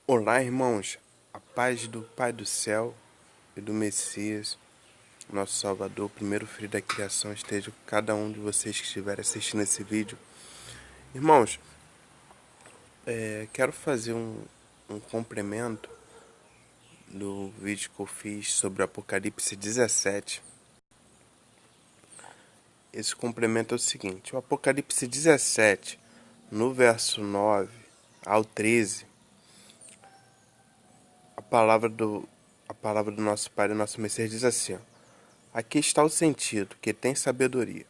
Olá, irmãos, a paz do Pai do céu e do Messias, nosso Salvador, primeiro filho da criação, esteja com cada um de vocês que estiver assistindo esse vídeo. Irmãos, quero fazer um complemento do vídeo que eu fiz sobre o Apocalipse 17. Esse complemento é o seguinte: o Apocalipse 17, no verso 9 ao 13, a palavra do nosso Pai e do nosso Messias diz assim: ó, aqui está o sentido, que tem sabedoria.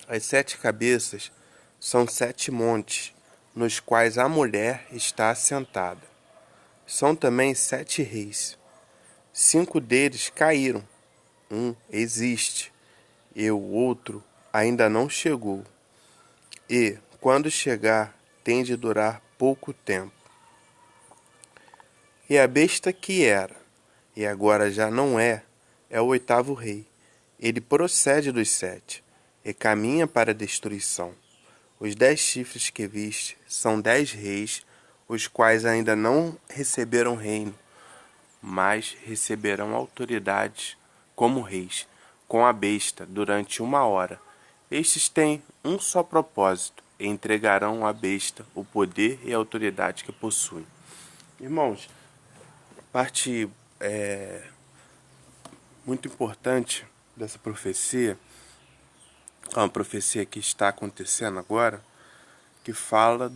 As 7 cabeças são 7 montes, nos quais a mulher está assentada. São também 7 reis. 5 deles caíram, um existe, e o outro ainda não chegou. E, quando chegar, tem de durar pouco tempo. E a besta que era, e agora já não é o 8º rei. Ele procede dos 7, e caminha para a destruição. Os 10 chifres que viste são 10 reis, os quais ainda não receberam reino, mas receberão autoridade como reis, com a besta, durante 1 hora. Estes têm um só propósito, e entregarão à besta o poder e a autoridade que possuem. Irmãos, parte muito importante dessa profecia, é uma profecia que está acontecendo agora, que fala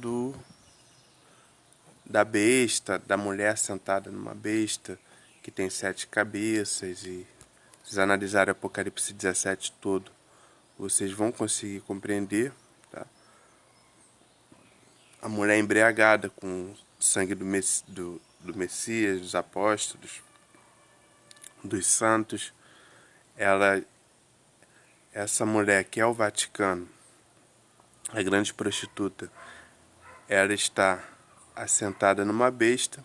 da besta, da mulher sentada numa besta, que tem 7 cabeças, e se vocês analisarem o Apocalipse 17 todo, vocês vão conseguir compreender, tá? A mulher embriagada com o sangue do Messias, dos apóstolos, dos santos, essa mulher que é o Vaticano, a grande prostituta, ela está assentada numa besta,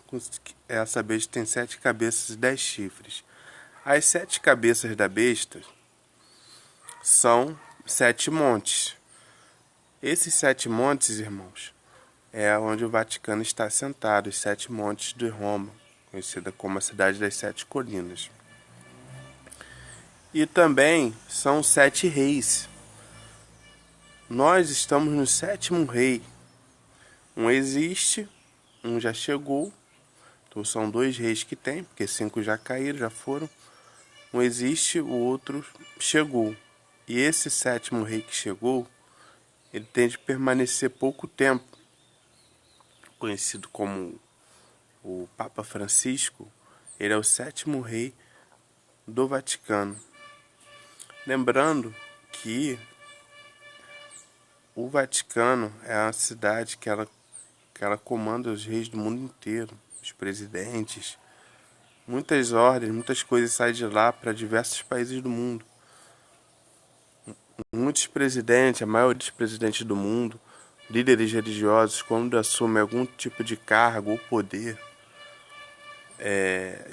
essa besta tem 7 cabeças e 10 chifres. As 7 cabeças da besta são 7 montes. Esses 7 montes, irmãos, é onde o Vaticano está assentado, os 7 montes de Roma, conhecida como a cidade das 7 colinas. E também são 7 reis. Nós estamos no 7º rei. Um existe, um já chegou. Então são 2 reis que tem, porque 5 já caíram, já foram. Um existe, o outro chegou. E esse 7º rei que chegou, ele tem de permanecer pouco tempo. Conhecido como o Papa Francisco, ele é o 7º rei do Vaticano. Lembrando que o Vaticano é a cidade que ela comanda os reis do mundo inteiro, os presidentes. Muitas ordens, muitas coisas saem de lá para diversos países do mundo. Muitos presidentes, a maioria dos presidentes do mundo, líderes religiosos, quando assumem algum tipo de cargo ou poder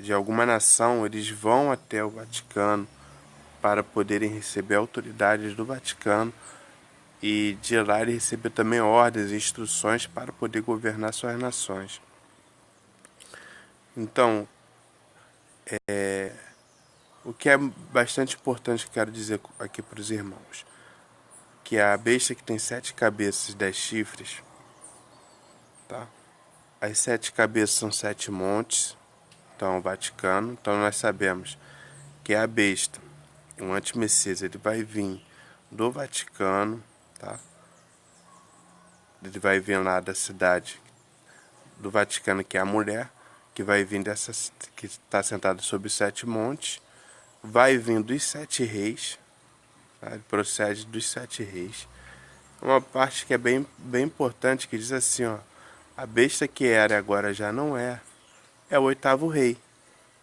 de alguma nação, eles vão até o Vaticano para poderem receber autoridades do Vaticano, e de lá ele recebeu também ordens e instruções para poder governar suas nações. Então, o que é bastante importante que quero dizer aqui para os irmãos, que a besta que tem 7 cabeças e 10 chifres, tá? As 7 cabeças são 7 montes, então o Vaticano. Então nós sabemos que a besta, o antimessias, ele vai vir do Vaticano, tá? Ele vai vir lá da cidade do Vaticano, que é a mulher, que vai vir dessa, que está sentada sobre os 7 montes, vai vir dos 7 reis, tá? Ele procede dos 7 reis. Uma parte que é bem importante, que diz assim, ó: a besta que era e agora já não é o 8º rei.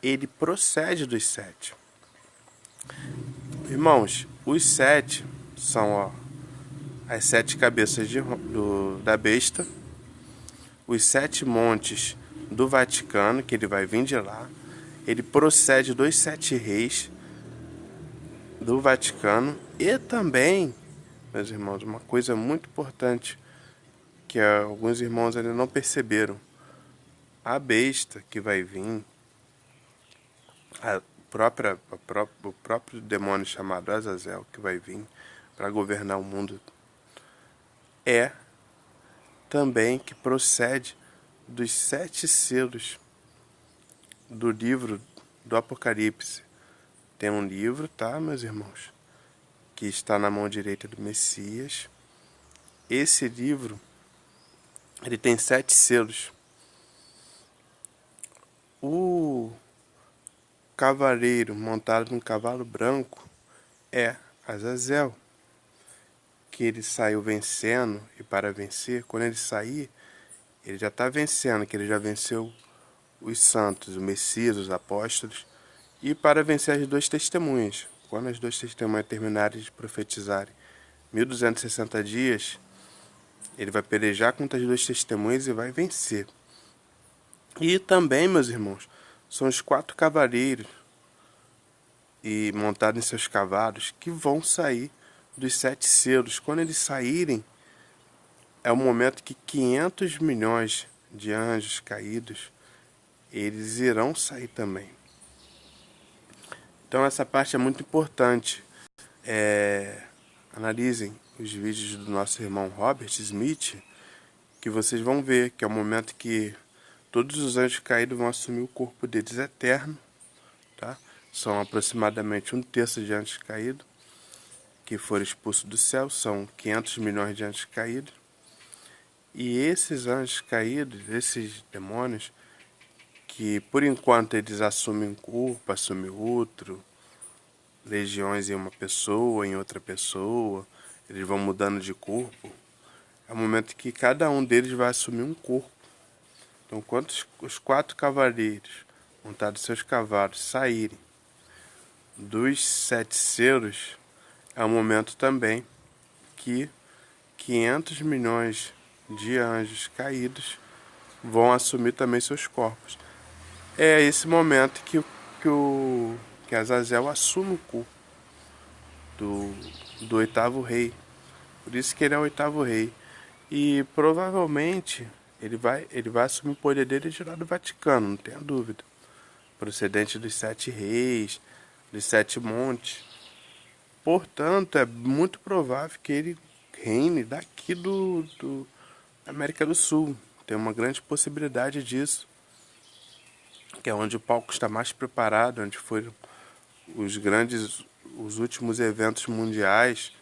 Ele procede dos 7. Irmãos, os 7 são, ó, as 7 cabeças da besta, os 7 montes do Vaticano, que ele vai vir de lá. Ele procede dos 7 reis do Vaticano. E também, meus irmãos, uma coisa muito importante que alguns irmãos ainda não perceberam: A besta que vai vir, o próprio demônio chamado Azazel que vai vir para governar o mundo, é também que procede dos 7 selos do livro do Apocalipse. Tem um livro, tá, meus irmãos, que está na mão direita do Messias. Esse livro, ele tem 7 selos. O cavaleiro montado num cavalo branco é Azazel, que ele saiu vencendo, e para vencer, quando ele sair, ele já está vencendo, que ele já venceu os santos, o Messias, os apóstolos, e para vencer as 2 testemunhas. Quando as 2 testemunhas terminarem de profetizarem 1260 dias, ele vai pelejar contra as 2 testemunhas e vai vencer. E também, meus irmãos, são os 4 cavaleiros e montados em seus cavalos que vão sair dos 7 selos. Quando eles saírem, é o momento que 500 milhões de anjos caídos, eles irão sair também. Então essa parte é muito importante. Analisem os vídeos do nosso irmão Robert Smith, que vocês vão ver que é o momento que todos os anjos caídos vão assumir o corpo deles eterno, tá? São aproximadamente 1/3 de anjos caídos que foram expulsos do céu, são 500 milhões de anjos caídos. E esses anjos caídos, esses demônios, que por enquanto eles assumem um corpo, assumem outro, legiões em uma pessoa, em outra pessoa, eles vão mudando de corpo, é o momento que cada um deles vai assumir um corpo. Então, quando os 4 cavaleiros montados em seus cavalos saírem dos 7 selos, é o momento também que 500 milhões de anjos caídos vão assumir também seus corpos. É esse momento que Azazel assume o corpo do 8º rei. Por isso que ele é o 8º rei. E provavelmente ele vai assumir o poder dele de lá do Vaticano, não tenha dúvida. Procedente dos 7 reis, dos 7 montes. Portanto, é muito provável que ele reine daqui do América do Sul. Tem uma grande possibilidade disso, que é onde o palco está mais preparado, onde foram os últimos eventos mundiais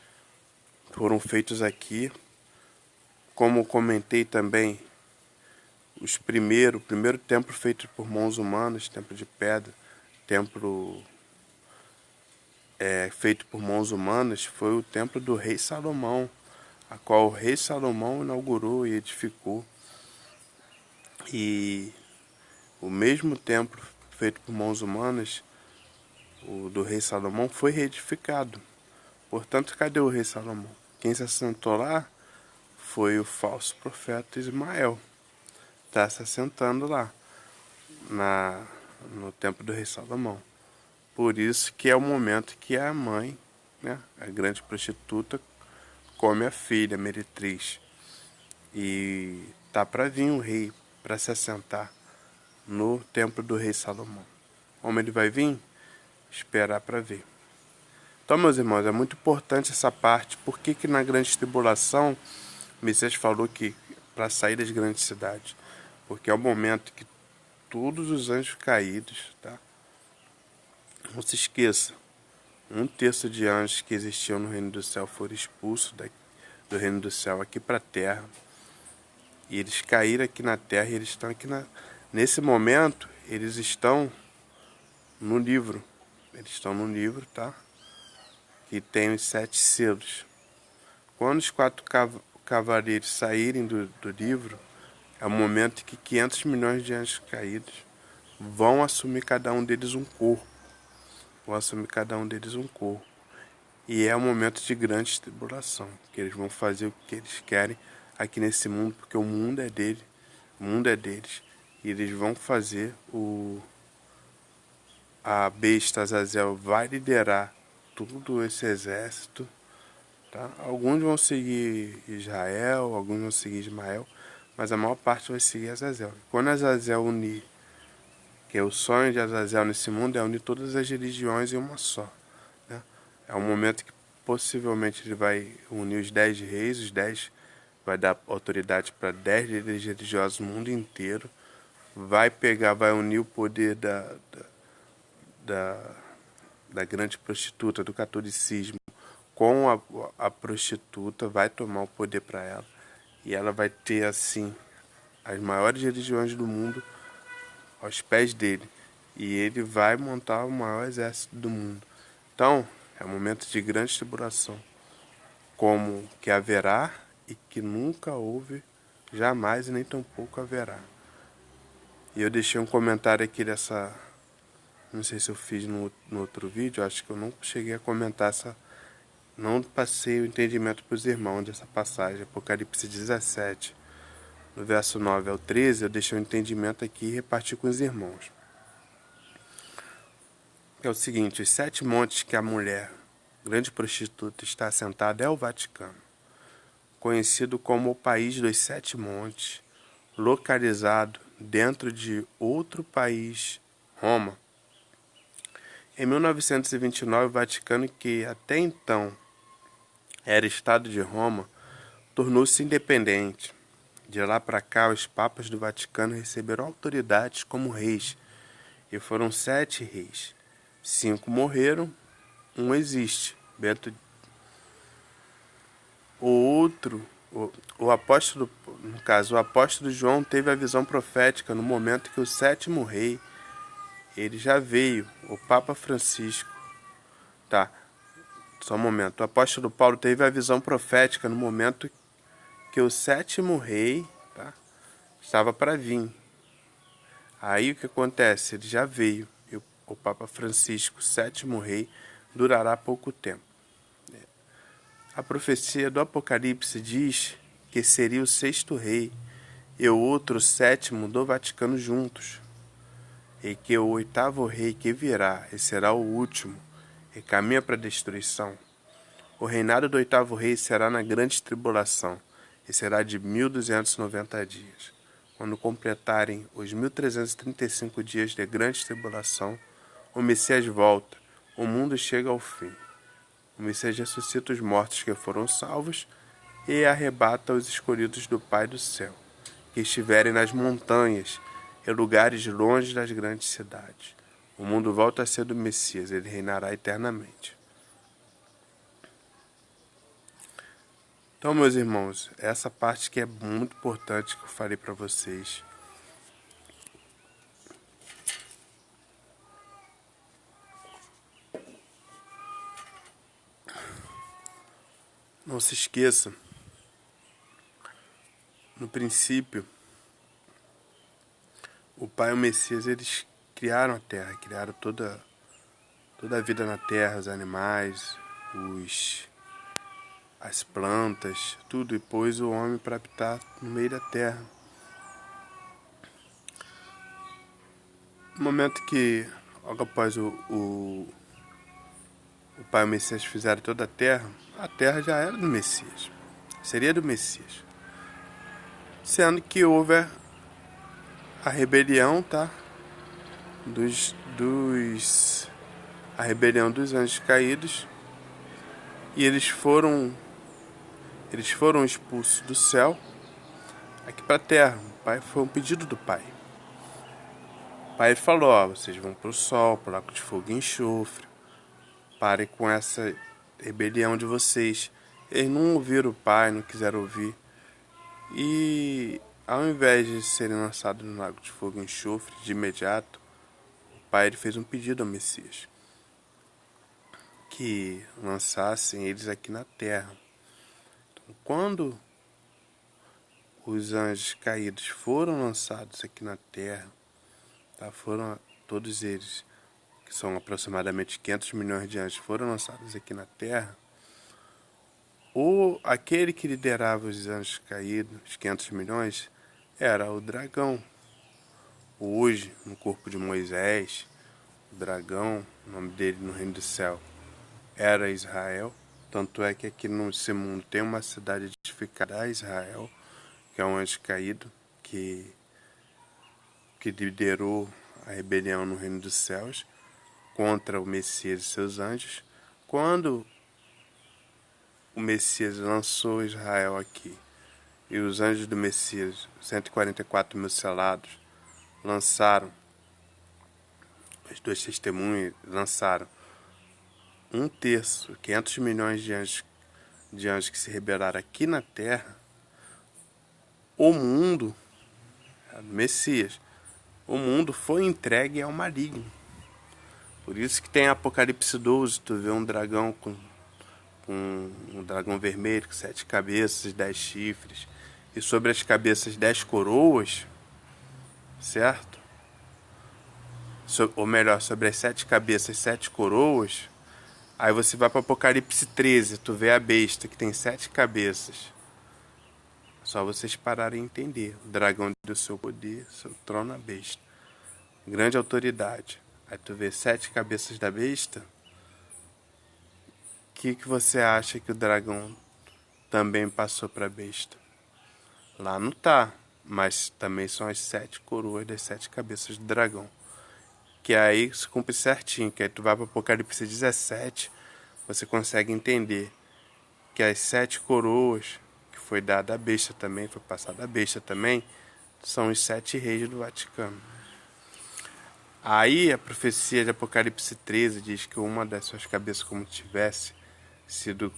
foram feitos aqui. Como comentei também, o primeiro templo feito por mãos humanas, templo de pedra, templo feito por mãos humanas, foi o templo do rei Salomão, a qual o rei Salomão inaugurou e edificou. E o mesmo templo feito por mãos humanas, o do rei Salomão, foi reedificado. Portanto, cadê o rei Salomão? Quem se assentou lá foi o falso profeta Ismael. Está se assentando lá, no templo do rei Salomão. Por isso que é o momento que a mãe, né, a grande prostituta, come a filha, Meretriz. E tá para vir um rei para se assentar no templo do rei Salomão. Como ele vai vir? Esperar para ver. Então, meus irmãos, é muito importante essa parte. Por que na grande tribulação, o Messias falou que para sair das grandes cidades? Porque é o momento que todos os anjos caídos, tá? Não se esqueça, 1/3 de anjos que existiam no reino do céu foram expulsos do reino do céu aqui para a terra. E eles caíram aqui na terra e eles estão aqui nesse momento, eles estão no livro. Eles estão no livro, tá? Que tem os 7 selos. Quando os 4 cavaleiros saírem do livro, é o momento que 500 milhões de anjos caídos vão assumir cada um deles um corpo. Vão assumir cada um deles um corpo. E é um momento de grande tribulação, que eles vão fazer o que eles querem aqui nesse mundo, porque o mundo é dele, o mundo é deles. E eles vão fazer a besta Azazel vai liderar todo esse exército, tá? Alguns vão seguir Israel, alguns vão seguir Ismael, mas a maior parte vai seguir Azazel. Quando Azazel unir, que é o sonho de Azazel nesse mundo, é unir todas as religiões em uma só, né? É um momento que possivelmente ele vai unir os 10 reis, os 10 vai dar autoridade para 10 líderes religiosos no mundo inteiro, vai unir o poder da, da grande prostituta, do catolicismo, com a prostituta, vai tomar o poder para ela, e ela vai ter, assim, as maiores religiões do mundo aos pés dele, e ele vai montar o maior exército do mundo. Então, é um momento de grande tribulação, como que haverá e que nunca houve, jamais e nem tampouco haverá. E eu deixei um comentário aqui dessa, não sei se eu fiz no outro vídeo, acho que eu não cheguei a comentar essa, não passei o entendimento para os irmãos dessa passagem, Apocalipse 17, no verso 9 ao 13, eu deixei um entendimento aqui e reparti com os irmãos. É o seguinte, os 7 montes que a mulher, grande prostituta, está assentada é o Vaticano, conhecido como o país dos 7 montes, localizado dentro de outro país, Roma. Em 1929, o Vaticano, que até então era Estado de Roma, tornou-se independente. De lá para cá, os papas do Vaticano receberam autoridades como reis, e foram 7 reis. 5 morreram, um existe. Bento, o outro, o apóstolo, no caso, o apóstolo João teve a visão profética no momento que o 7º rei, ele já veio, o Papa Francisco, tá? Só um momento. O apóstolo Paulo teve a visão profética no momento que o 7º rei, tá, estava para vir. Aí o que acontece? Ele já veio. E o Papa Francisco, 7º rei, durará pouco tempo. A profecia do Apocalipse diz que seria o 6º rei e o outro, o 7º, do Vaticano juntos. E que o 8º rei que virá, e será o último, e caminha para a destruição. O reinado do 8º rei será na grande tribulação, e será de 1290 dias. Quando completarem os 1335 dias de grande tribulação, o Messias volta, o mundo chega ao fim. O Messias ressuscita os mortos que foram salvos e arrebata os escolhidos do Pai do céu, que estiverem nas montanhas e lugares longe das grandes cidades. O mundo volta a ser do Messias, ele reinará eternamente. Então, meus irmãos, essa parte que é muito importante que eu falei para vocês. Não se esqueça, no princípio, o Pai e o Messias, eles criaram a Terra, criaram toda a vida na Terra, os animais, as plantas, tudo, e pôs o homem para habitar no meio da Terra. No momento que, logo após o Pai e o Messias fizeram toda a Terra já era do Messias, seria do Messias. Sendo que houve a rebelião, tá? A rebelião dos anjos caídos, e eles foram expulsos do céu aqui para a terra. O pai foi um pedido do pai. O pai falou: ó, vocês vão para o sol, para o lago de fogo e enxofre. Parem com essa rebelião de vocês. Eles não ouviram o pai, não quiseram ouvir. E ao invés de serem lançados no lago de fogo e enxofre de imediato, o pai ele fez um pedido ao Messias, que lançassem eles aqui na terra. Então, quando os anjos caídos foram lançados aqui na terra, tá? Foram todos eles, que são aproximadamente 500 milhões de anjos, foram lançados aqui na terra. Aquele que liderava os anjos caídos, os 500 milhões, era o dragão. Hoje, no corpo de Moisés, o dragão, o nome dele no reino do céu, era Israel. Tanto é que aqui nesse mundo tem uma cidade edificada a Israel, que é um anjo caído, que liderou a rebelião no reino dos céus contra o Messias e seus anjos. Quando o Messias lançou Israel aqui, e os anjos do Messias, 144 mil selados, lançaram, as duas testemunhas lançaram um terço, 500 milhões de anjos que se rebelaram aqui na terra, o mundo, Messias, o mundo foi entregue ao maligno. Por isso que tem Apocalipse 12, tu vê um dragão com um dragão vermelho com 7 cabeças, 10 chifres, e sobre as cabeças 10 coroas, certo? Ou melhor, sobre as 7 cabeças 7 coroas. Aí você vai para Apocalipse 13, tu vê a besta que tem 7 cabeças. Só vocês pararem a entender. O dragão deu seu poder, seu trono à besta. Grande autoridade. Aí tu vê 7 cabeças da besta. O que você acha que o dragão também passou para a besta? Lá não tá, mas também são as 7 coroas das 7 cabeças do dragão. Que aí se cumpre certinho, que aí tu vai para Apocalipse 17, você consegue entender que as 7 coroas, que foi dada à besta também, foi passada à besta também, são os 7 reis do Vaticano. Aí a profecia de Apocalipse 13 diz que uma das suas cabeças, como tivesse sido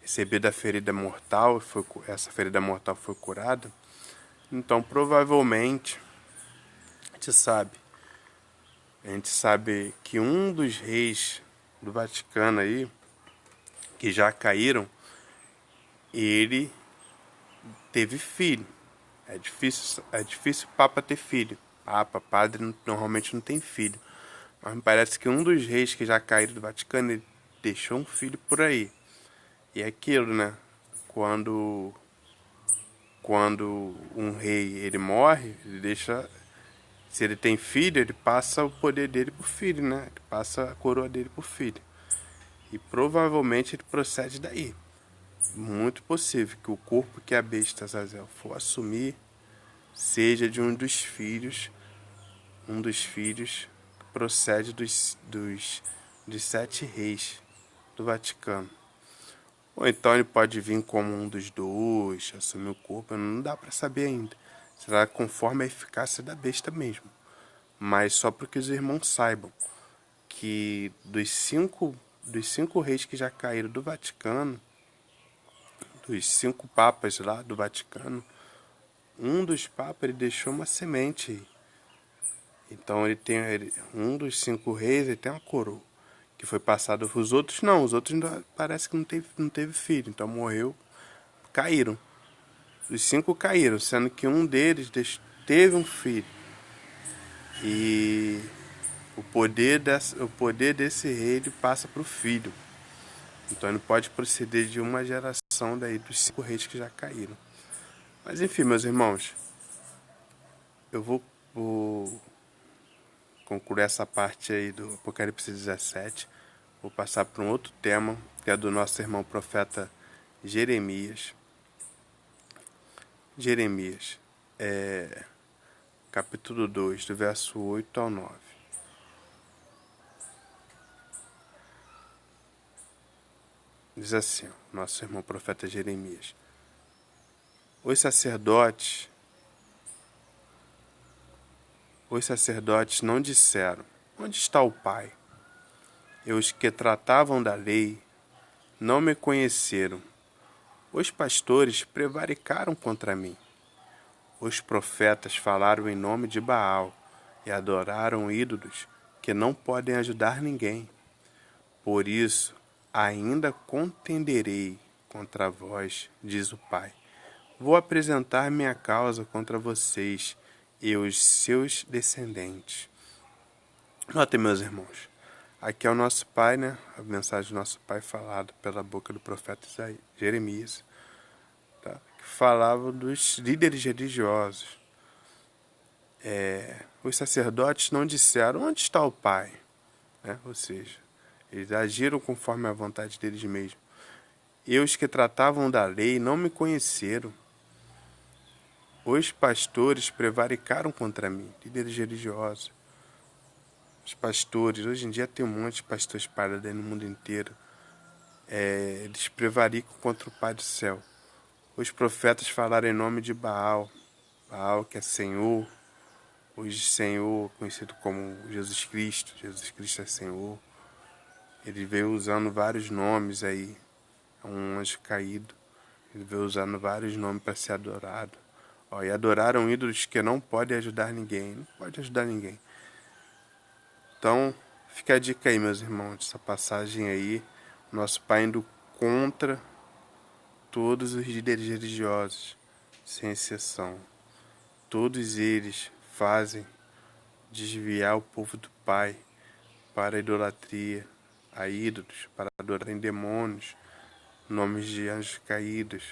recebida a ferida mortal, essa ferida mortal foi curada. Então provavelmente a gente sabe que um dos reis do Vaticano aí, que já caíram, ele teve filho. É difícil Papa ter filho. Papa, padre, normalmente não tem filho. Mas me parece que um dos reis que já caíram do Vaticano, ele deixou um filho por aí. E é aquilo, né? Quando um rei ele morre, ele deixa. Se ele tem filho, ele passa o poder dele pro filho, né? Ele passa a coroa dele pro filho. E provavelmente ele procede daí. Muito possível que o corpo que a besta Azazel for assumir seja de um dos filhos que procede dos 7 reis do Vaticano. Ou então ele pode vir como um dos dois, assumir o corpo, não dá para saber ainda. Será conforme a eficácia da besta mesmo. Mas só para que os irmãos saibam que dos cinco reis que já caíram do Vaticano, dos 5 papas lá do Vaticano, um dos papas ele deixou uma semente. Então um dos 5 reis ele tem uma coroa que foi passada para os outros. Não, os outros ainda parece que não teve filho, então morreu, caíram. Os 5 caíram, sendo que um deles teve um filho. E o poder desse rei ele passa para o filho. Então ele pode proceder de uma geração daí dos 5 reis que já caíram. Mas enfim, meus irmãos, eu vou concluir essa parte aí do Apocalipse 17. Vou passar para um outro tema, que é do nosso irmão profeta Jeremias. Jeremias, capítulo 2, do verso 8 ao 9. Diz assim, nosso irmão profeta Jeremias: Os sacerdotes não disseram: onde está o Pai? E os que tratavam da lei não me conheceram. Os pastores prevaricaram contra mim. Os profetas falaram em nome de Baal e adoraram ídolos que não podem ajudar ninguém. Por isso, ainda contenderei contra vós, diz o Pai. Vou apresentar minha causa contra vocês e os seus descendentes. Notem, meus irmãos, aqui é o nosso Pai, né? A mensagem do nosso Pai falada pela boca do profeta Jeremias, tá? Que falava dos líderes religiosos. Os sacerdotes não disseram onde está o Pai, né? Ou seja, eles agiram conforme a vontade deles mesmos. E os que tratavam da lei não me conheceram. Os pastores prevaricaram contra mim, líderes religiosos. Os pastores, hoje em dia tem um monte de pastores espalhados aí no mundo inteiro. Eles prevaricam contra o Pai do céu. Os profetas falaram em nome de Baal. Baal, que é Senhor. Hoje Senhor, conhecido como Jesus Cristo. Jesus Cristo é Senhor. Ele veio usando vários nomes aí. É um anjo caído. Ele veio usando vários nomes para ser adorado. E adoraram ídolos que não podem ajudar ninguém. Não pode ajudar ninguém. Então, fica a dica aí, meus irmãos, dessa passagem aí. Nosso Pai indo contra todos os líderes religiosos, sem exceção. Todos eles fazem desviar o povo do Pai para a idolatria, a ídolos, para adorar em demônios, nomes de anjos caídos,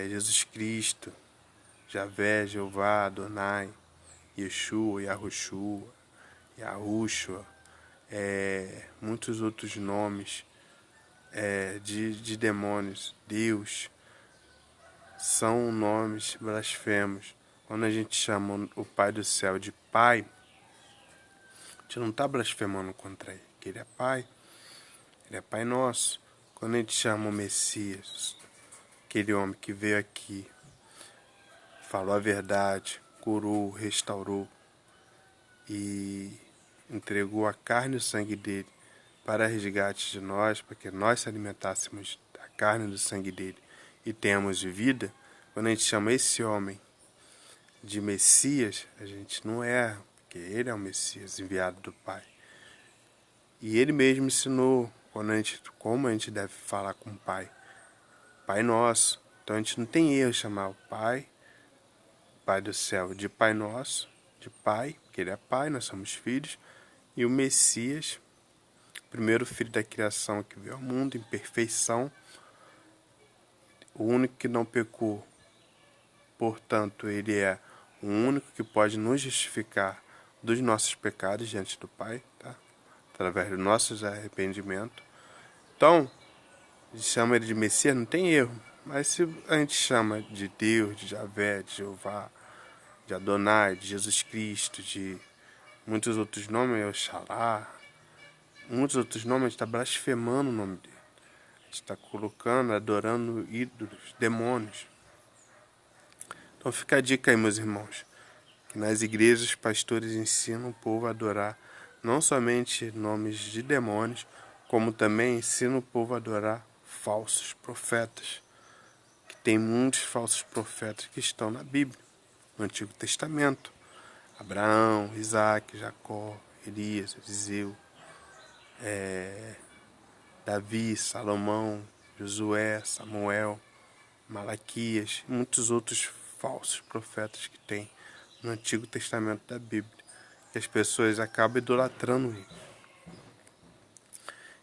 Jesus Cristo, Javé, Jeová, Adonai, Yeshua, Yahushua, Yahushua, muitos outros nomes de demônios, Deus, são nomes blasfemos. Quando a gente chama o Pai do céu de Pai, a gente não está blasfemando contra ele, porque ele é Pai nosso. Quando a gente chama o Messias, aquele homem que veio aqui, falou a verdade, curou, restaurou e entregou a carne e o sangue dele para resgate de nós, para que nós se alimentássemos da carne e do sangue dele e tenhamos vida. Quando a gente chama esse homem de Messias, a gente não erra, porque ele é o Messias enviado do Pai. E ele mesmo ensinou como a gente deve falar com o Pai. Pai nosso. Então a gente não tem erro chamar o Pai do céu, de Pai nosso, de Pai, porque ele é Pai, nós somos filhos, e o Messias, o primeiro filho da criação que veio ao mundo em perfeição, o único que não pecou. Portanto, ele é o único que pode nos justificar dos nossos pecados diante do Pai, tá? Através do nosso arrependimento. Então, a gente chama ele de Messias, não tem erro. Mas se a gente chama de Deus, de Javé, de Jeová, de Adonai, de Jesus Cristo, de muitos outros nomes, Oxalá, muitos outros nomes, a gente está blasfemando o nome dele. A gente está colocando, adorando ídolos, demônios. Então fica a dica aí, meus irmãos, que nas igrejas os pastores ensinam o povo a adorar não somente nomes de demônios, como também ensinam o povo a adorar falsos profetas. Que tem muitos falsos profetas que estão na Bíblia, no Antigo Testamento. Abraão, Isaac, Jacó, Elias, Eliseu, Davi, Salomão, Josué, Samuel, Malaquias e muitos outros falsos profetas que tem no Antigo Testamento da Bíblia, que as pessoas acabam idolatrando ele.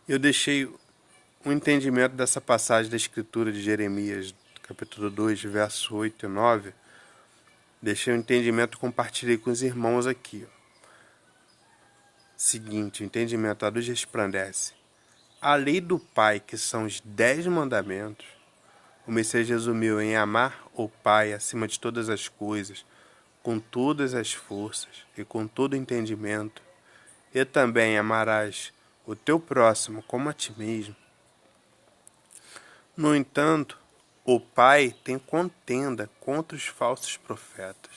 Eu deixei o entendimento dessa passagem da Escritura de Jeremias, capítulo 2, versos 8 e 9. Deixei o entendimento e compartilhei com os irmãos aqui. Seguinte, o entendimento, a luz resplandece. A lei do Pai, que são os 10 mandamentos, o Messias resumiu em amar o Pai acima de todas as coisas, com todas as forças e com todo entendimento, e também amarás o teu próximo como a ti mesmo. No entanto, o Pai tem contenda contra os falsos profetas.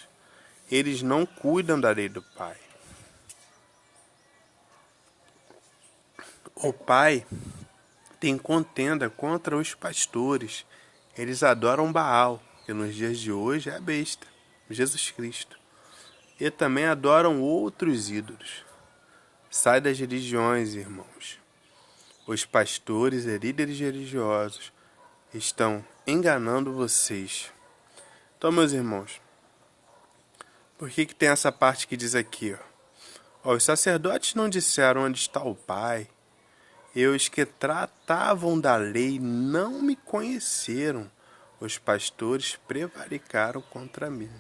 Eles não cuidam da lei do Pai. O Pai tem contenda contra os pastores. Eles adoram Baal, que nos dias de hoje é a besta, Jesus Cristo. E também adoram outros ídolos. Sai das religiões, irmãos. Os pastores e líderes religiosos estão enganando vocês. Então, meus irmãos, por que tem essa parte que diz aqui? Os sacerdotes não disseram onde está o Pai. E os que tratavam da lei não me conheceram. Os pastores prevaricaram contra mim.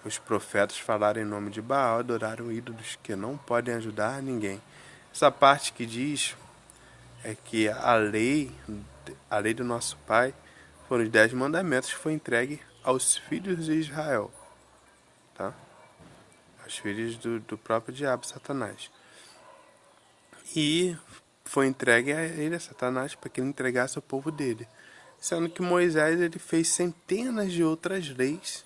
Os profetas falaram em nome de Baal, adoraram ídolos que não podem ajudar ninguém. Essa parte que diz é que a lei do nosso Pai foram os 10 mandamentos que foi entregue aos filhos de Israel, tá? Aos filhos do próprio diabo, Satanás. E foi entregue a ele, a Satanás, para que ele entregasse ao povo dele. Sendo que Moisés ele fez centenas de outras leis,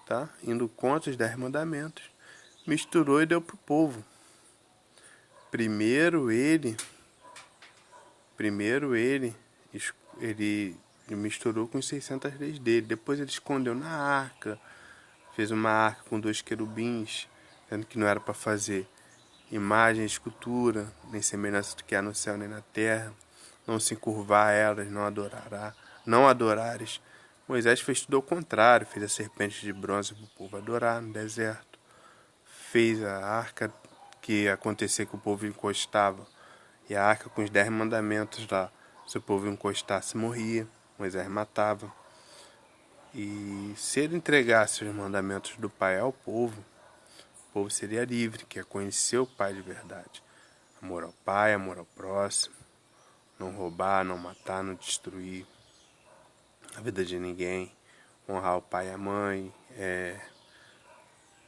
tá? Indo contra os 10 mandamentos, misturou e deu para o povo. Primeiro ele misturou com os 600 leis dele. Depois ele escondeu na arca, fez uma arca com 2 querubins, sendo que não era para fazer imagem, escultura, nem semelhança do que há no céu nem na terra, não se encurvar a elas, não adorares. Moisés fez tudo ao contrário, fez a serpente de bronze para o povo adorar no deserto, fez a arca que acontecia que o povo encostava, e a arca com os 10 mandamentos lá, se o povo encostasse morria, Moisés matava. E se ele entregasse os mandamentos do Pai ao povo, o povo seria livre, que é conhecer o Pai de verdade. Amor ao Pai, amor ao próximo, não roubar, não matar, não destruir a vida de ninguém, honrar o pai e a mãe,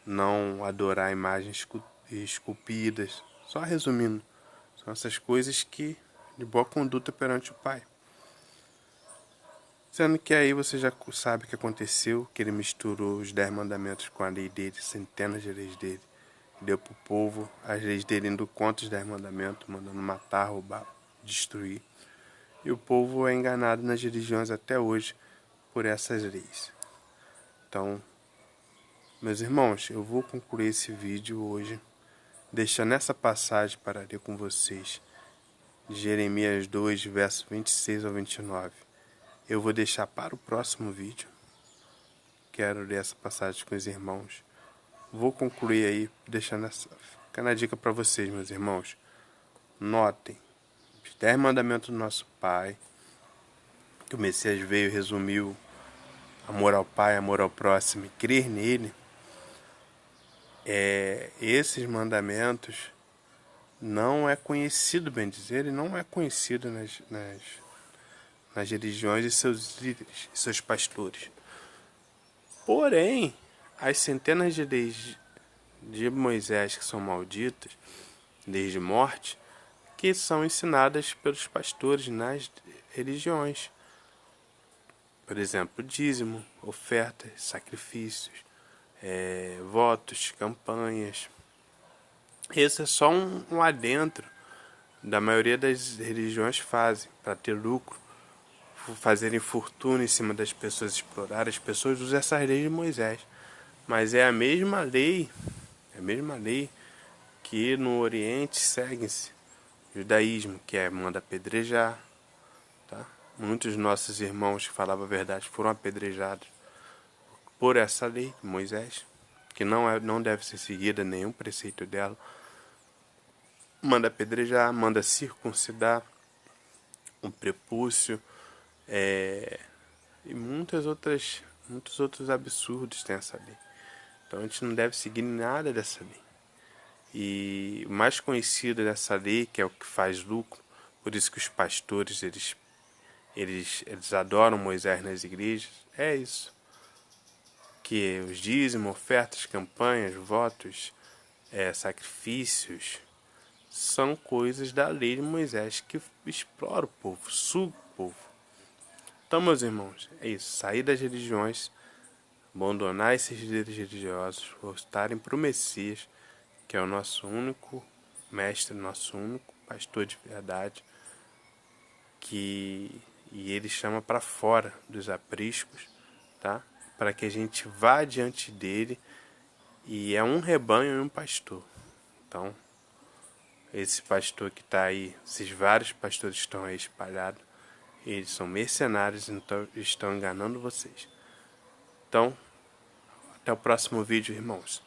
não adorar imagens esculpidas. Só resumindo, são essas coisas que de boa conduta perante o Pai. Sendo que aí você já sabe o que aconteceu, que ele misturou os 10 mandamentos com a lei dele, centenas de leis dele. Deu para o povo as leis dele indo contra os 10 mandamentos, mandando matar, roubar, destruir. E o povo é enganado nas religiões até hoje por essas leis. Então, meus irmãos, eu vou concluir esse vídeo hoje, deixando essa passagem para ler com vocês, de Jeremias 2, versos 26 ao 29. Eu vou deixar para o próximo vídeo. Quero ler essa passagem com os irmãos. Vou concluir aí, deixando ficando a dica para vocês, meus irmãos. Notem os 10 mandamentos do nosso Pai, que o Messias veio e resumiu: amor ao Pai, amor ao próximo e crer nele. Esses mandamentos não é conhecido, bem dizer, ele não é conhecido nas religiões de seus líderes, seus pastores. Porém, as centenas de leis de Moisés que são malditas, leis de morte, que são ensinadas pelos pastores nas religiões. Por exemplo, dízimo, ofertas, sacrifícios, votos, campanhas. Esse é só um adentro da maioria das religiões fazem para ter lucro, fazerem fortuna em cima das pessoas, explorar as pessoas, usam essas leis de Moisés. Mas é a mesma lei que no Oriente segue-se. Judaísmo, que manda apedrejar, tá? Muitos dos nossos irmãos que falavam a verdade foram apedrejados por essa lei de Moisés, que não deve ser seguida nenhum preceito dela. Manda apedrejar, manda circuncidar um prepúcio, e muitos outros absurdos tem essa lei. Então a gente não deve seguir nada dessa lei. E o mais conhecido dessa lei, que é o que faz lucro, por isso que os pastores eles adoram Moisés nas igrejas, é isso. Que os dízimos, ofertas, campanhas, votos, sacrifícios, são coisas da lei de Moisés que explora o povo, suga o povo. Então, meus irmãos, é isso. Sair das religiões, abandonar esses líderes religiosos, voltarem para o Messias, que é o nosso único mestre, nosso único pastor de verdade, e ele chama para fora dos apriscos, tá? Para que a gente vá diante dele, e é um rebanho e um pastor. Então, esse pastor que está aí, esses vários pastores que estão aí espalhados, eles são mercenários, então estão enganando vocês. Então, até o próximo vídeo, irmãos.